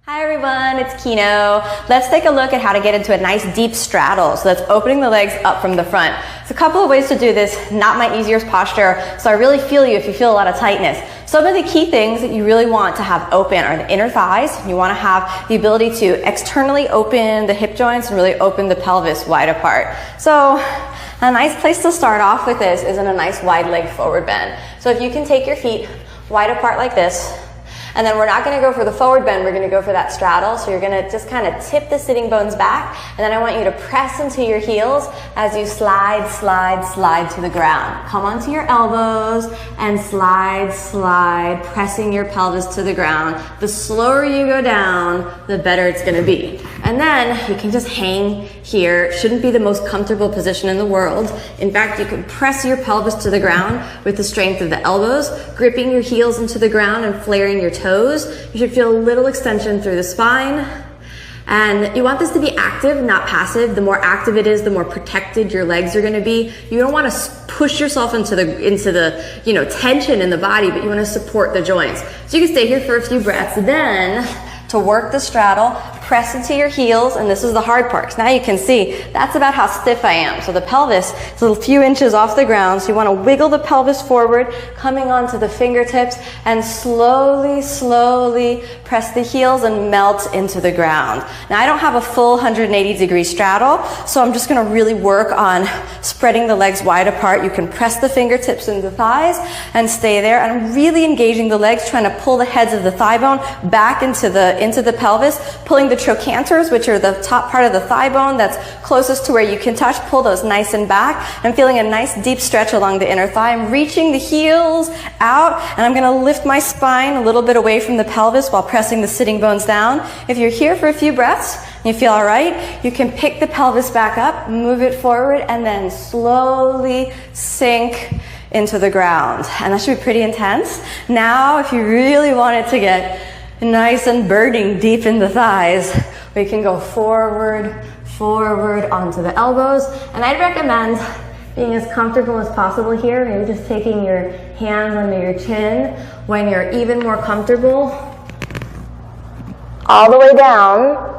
Hi everyone, it's Kino. Let's take a look at how to get into a nice deep straddle. So that's opening the legs up from the front. There's a couple of ways to do this, not my easiest posture, so I really feel you if you feel a lot of tightness. Some of the key things that you really want to have open are the inner thighs. You want to have the ability to externally open the hip joints and really open the pelvis wide apart. So a nice place to start off with this is in a nice wide leg forward bend. So if you can take your feet wide apart like this, and then we're not going to go for the forward bend, we're going to go for that straddle. So you're going to just kind of tip the sitting bones back, and then I want you to press into your heels as you slide, slide, slide to the ground. Come onto your elbows and slide, slide, pressing your pelvis to the ground. The slower you go down, the better it's going to be. And then you can just hang here. Shouldn't be the most comfortable position in the world. In fact, you can press your pelvis to the ground with the strength of the elbows, gripping your heels into the ground and flaring your toes. You should feel a little extension through the spine. And you want this to be active, not passive. The more active it is, the more protected your legs are going to be. You don't want to push yourself into the tension in the body, but you want to support the joints. So you can stay here for a few breaths. Then, to work the straddle, press into your heels, and this is the hard part. Now you can see that's about how stiff I am. So the pelvis is a few inches off the ground, so you want to wiggle the pelvis forward, coming onto the fingertips, and slowly, slowly press the heels and melt into the ground. Now I don't have a full 180-degree straddle, so I'm just going to really work on spreading the legs wide apart. You can press the fingertips into the thighs and stay there, and I'm really engaging the legs, trying to pull the heads of the thigh bone back into the pelvis, pulling the trochanters, which are the top part of the thigh bone that's closest to where you can touch. Pull those nice and back. I'm feeling a nice deep stretch along the inner thigh. I'm reaching the heels out, and I'm going to lift my spine a little bit away from the pelvis while pressing the sitting bones down. If you're here for a few breaths and you feel all right, you can pick the pelvis back up, move it forward, and then slowly sink into the ground. And that should be pretty intense. Now, if you really want it to get nice and burning deep in the thighs, we can go forward, forward onto the elbows. And I'd recommend being as comfortable as possible here, maybe just taking your hands under your chin. When you're even more comfortable, all the way down,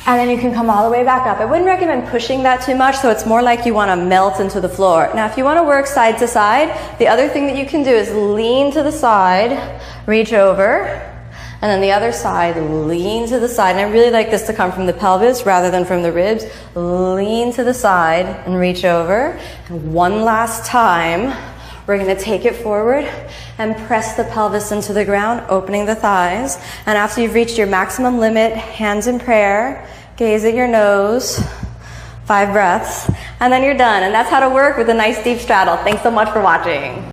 and then you can come all the way back up. I wouldn't recommend pushing that too much, so it's more like you want to melt into the floor. Now, if you want to work side to side, the other thing that you can do is lean to the side, reach over, and then the other side, lean to the side. And I really like this to come from the pelvis rather than from the ribs. Lean to the side and reach over. And one last time, we're going to take it forward and press the pelvis into the ground, opening the thighs. And after you've reached your maximum limit, hands in prayer, gaze at your nose, 5 breaths, and then you're done. And that's how to work with a nice deep straddle. Thanks so much for watching.